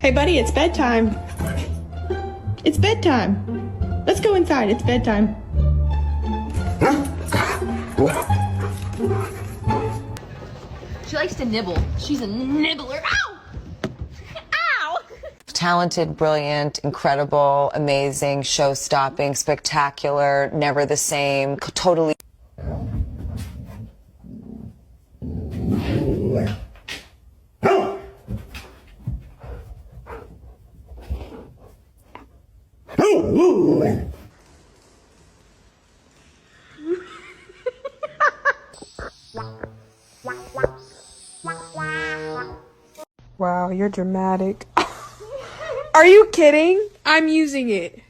Hey, buddy, it's bedtime. It's bedtime. Let's go inside. It's bedtime. She likes to nibble. She's a nibbler. Ow! Ow! Talented, brilliant, incredible, amazing, show-stopping, spectacular, never the same, totally. Wow, you're dramatic. Are you kidding? I'm using it.